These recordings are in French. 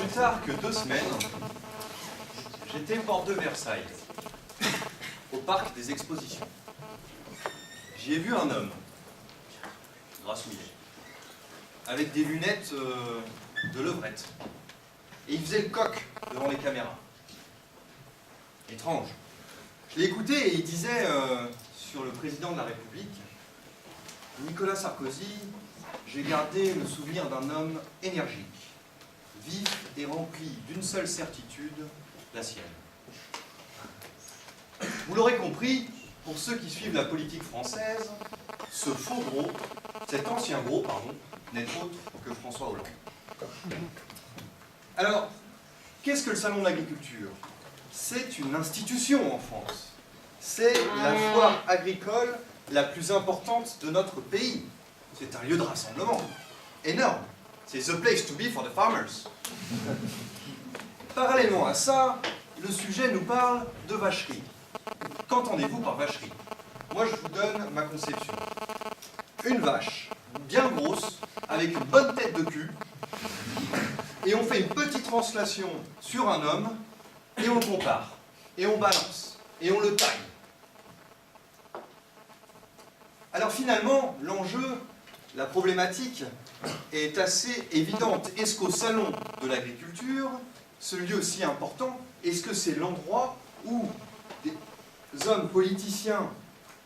plus tard que 2 semaines, j'étais porte de Versailles, au parc des expositions. J'y ai vu un homme, grassouillet, avec des lunettes de levrette. Et il faisait le coq devant les caméras. Étrange. Je l'ai écouté et il disait sur le président de la République, Nicolas Sarkozy, j'ai gardé le souvenir d'un homme énergique, vif et rempli d'une seule certitude, la sienne. Vous l'aurez compris, pour ceux qui suivent la politique française, ce faux gros, cet ancien gros, pardon, n'est autre que François Hollande. Alors, qu'est-ce que le Salon de l'Agriculture? C'est une institution en France. C'est la foire agricole la plus importante de notre pays. C'est un lieu de rassemblement énorme. C'est the place to be for the farmers. Parallèlement à ça, le sujet nous parle de vacherie. Qu'entendez-vous par vacherie? Moi, je vous donne ma conception. Une vache bien grosse, avec une bonne tête de cul, et on fait une petite translation sur un homme, et on le compare, et on balance, et on le taille. Alors finalement, l'enjeu, la problématique est assez évidente. Est-ce qu'au salon de l'agriculture, ce lieu si important, est-ce que c'est l'endroit où des hommes politiciens,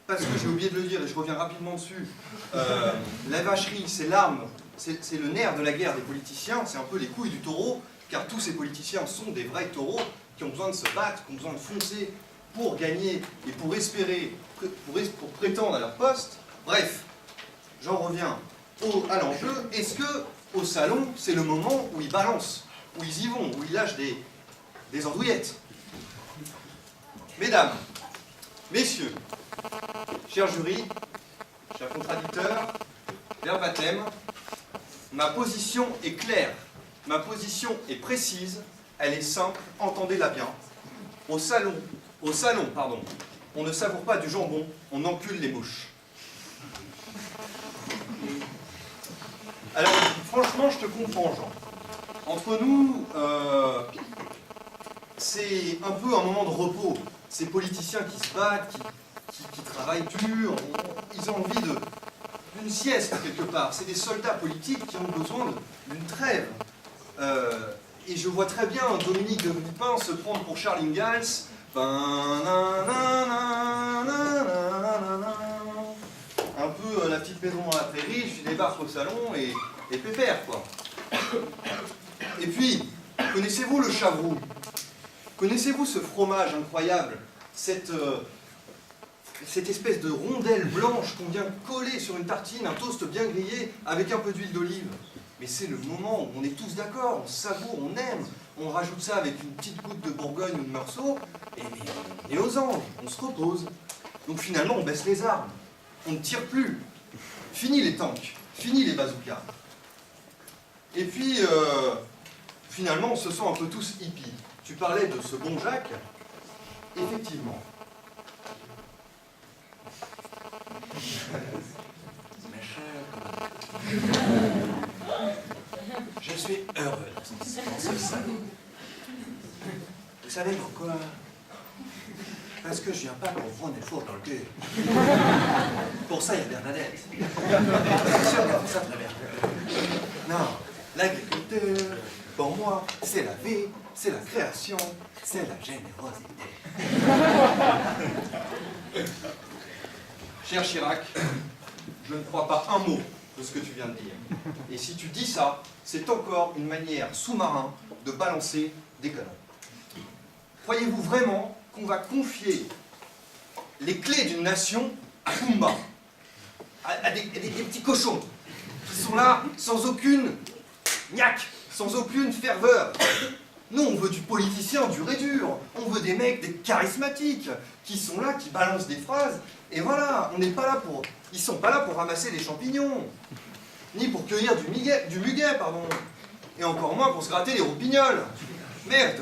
parce que j'ai oublié de le dire et je reviens rapidement dessus, la vacherie, c'est l'arme, c'est le nerf de la guerre des politiciens, c'est un peu les couilles du taureau, car tous ces politiciens sont des vrais taureaux qui ont besoin de se battre, qui ont besoin de foncer pour gagner et pour espérer, pour prétendre à leur poste. Bref, j'en reviens à l'enjeu. Est-ce que au salon, c'est le moment où ils balancent, où ils y vont, où ils lâchent des andouillettes? Mesdames, messieurs, chers jurys, chers contradicteurs, verbatim, ma position est claire, ma position est précise, elle est simple, entendez-la bien. Au salon, on ne savoure pas du jambon, on encule les mouches. Alors, franchement, je te comprends, Jean. Entre nous, c'est un peu un moment de repos. Ces politiciens qui se battent, qui travaillent dur, ils ont envie d'une sieste, quelque part. C'est des soldats politiques qui ont besoin d'une trêve. Et je vois très bien Dominique de Villepin se prendre pour Charles Ingalls. Un peu la petite maison dans la prairie, je débarque au salon et pépère, quoi. Et puis, connaissez-vous le chavroux? Connaissez-vous ce fromage incroyable? Cette espèce de rondelle blanche qu'on vient coller sur une tartine, un toast bien grillé avec un peu d'huile d'olive. Mais c'est le moment où on est tous d'accord, on savoure, on aime. On rajoute ça avec une petite goutte de Bourgogne ou de Meursault, et on est aux anges, on se repose. Donc finalement, on baisse les armes. On ne tire plus. Fini les tanks, fini les bazookas. Et puis, finalement, on se sent un peu tous hippies. Tu parlais de ce bon Jacques. Effectivement. Mes chers, je suis heureuse dans ce salon. Vous savez pourquoi? Parce que je viens pas pour prendre des fours dans le cul. Pour ça, il y a Bernadette. C'est sûr qu'elle fait ça très bien. Non, l'agriculture, pour moi, c'est la vie, c'est la création, c'est la générosité. Cher Chirac, je ne crois pas un mot de ce que tu viens de dire. Et si tu dis ça, c'est encore une manière sous-marin de balancer des canons. Croyez-vous vraiment qu'on va confier les clés d'une nation à Pumba, à des petits cochons qui sont là sans aucune niaque, sans aucune ferveur? Nous, on veut du politicien dur et dur, on veut des mecs, des charismatiques, qui sont là, qui balancent des phrases, et voilà, on n'est pas là pour... Ils sont pas là pour ramasser des champignons, ni pour cueillir du muguet, pardon, et encore moins pour se gratter les roupignoles. Merde!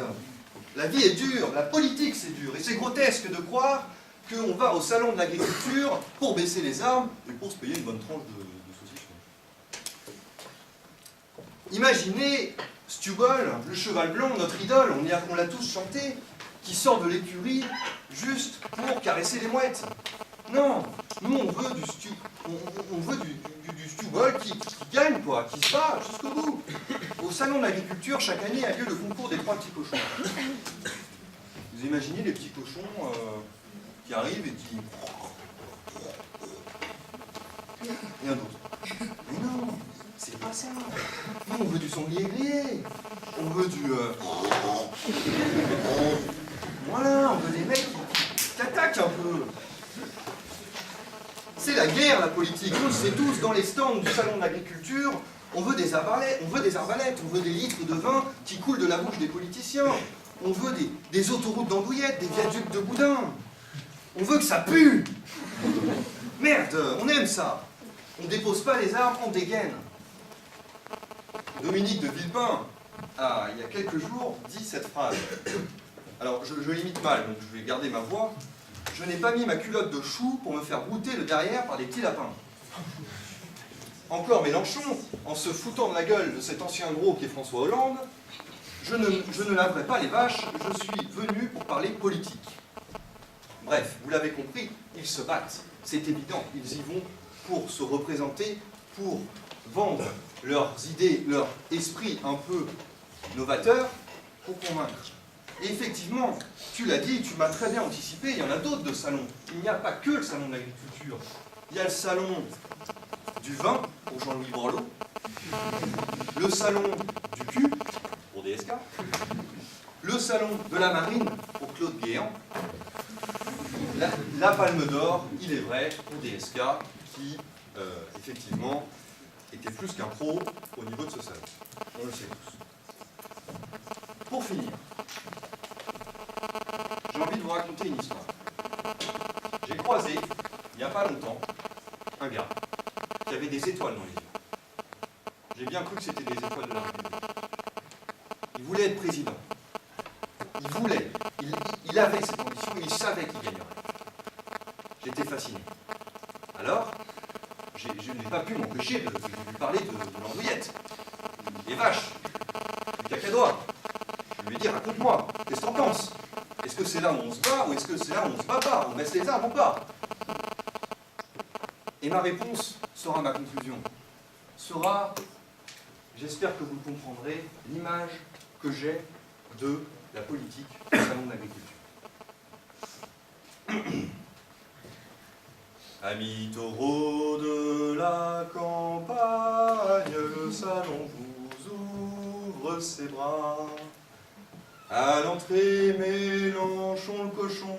La vie est dure, la politique c'est dur, et c'est grotesque de croire qu'on va au salon de l'agriculture pour baisser les armes et pour se payer une bonne tranche de saucisson. Imaginez Stubble, le cheval blanc, notre idole, on l'a tous chanté, qui sort de l'écurie juste pour caresser les mouettes. Non, nous on veut du Stubble qui gagne, quoi, qui se bat jusqu'au bout. Au salon de l'agriculture, chaque année a lieu le concours des 3 petits cochons. Vous imaginez les petits cochons qui arrivent et qui... Rien d'autre. Mais non, c'est pas ça. Nous, on veut du sanglier grillé. On veut du... Voilà, on veut des mecs qui attaquent un peu. C'est la guerre, la politique. On le sait tous, dans les stands du salon de l'agriculture, on veut des arbalètes, on veut des litres de vin qui coulent de la bouche des politiciens. On veut des autoroutes d'andouillettes, des viaducs de boudin. On veut que ça pue. Merde, on aime ça. On dépose pas les armes, on dégaine. Dominique de Villepin a, il y a quelques jours, dit cette phrase. Alors, je l'imite mal, donc je vais garder ma voix. Je n'ai pas mis ma culotte de chou pour me faire brouter le derrière par des petits lapins. Encore Mélenchon, en se foutant de la gueule de cet ancien gros qui est François Hollande, je ne laverai pas les vaches, je suis venu pour parler politique. Bref, vous l'avez compris, ils se battent, c'est évident, ils y vont pour se représenter, pour vendre leurs idées, leur esprit un peu novateur, pour convaincre. Et effectivement, tu l'as dit, tu m'as très bien anticipé, il y en a d'autres de salons. Il n'y a pas que le salon de l'agriculture. Il y a le salon du vin, pour Jean-Louis Borloo, le salon du cul, pour DSK, le salon de la marine, pour Claude Guéant, la Palme d'Or, il est vrai, pour DSK, qui, effectivement, était plus qu'un pro au niveau de ce salon. On le sait tous. Pour finir, j'ai envie de vous raconter une histoire. J'ai croisé, il n'y a pas longtemps, un gars qui avait des étoiles dans les yeux. J'ai bien cru que c'était des étoiles de la République. Il voulait être président. Il avait cette ambition, il savait qu'il gagnerait. J'étais fasciné. Alors, je n'ai pas pu m'empêcher de lui parler de l'andouillette, des vaches, du cacadois. Je lui ai dit, raconte-moi, qu'est-ce que t'en penses? Est-ce que c'est là où on se bat ou est-ce que c'est là où on se bat pas? On baisse les armes ou pas? Et ma réponse sera ma conclusion. Sera, j'espère que vous le comprendrez, l'image que j'ai de la politique au salon de l'agriculture. Amis taureaux de la campagne, le salon vous ouvre ses bras. À l'entrée, Mélenchon le cochon,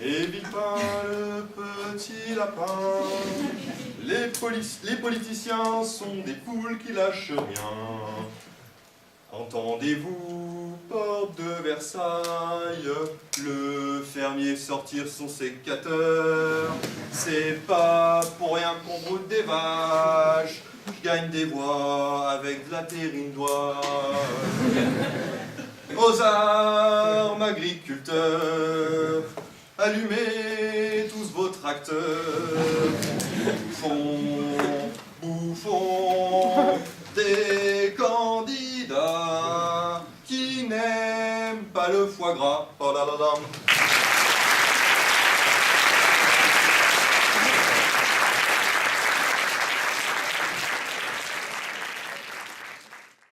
et Villepin le petit lapin. Les politiciens sont des poules qui lâchent rien. Entendez-vous, porte de Versailles, le fermier sortir son sécateur. C'est pas pour rien qu'on broute des vaches, je gagne des voix avec de la terrine d'oie. Aux armes, agriculteurs, allumez tous vos tracteurs. Bouffons des candidats qui n'aiment pas le foie gras. Oh là là là.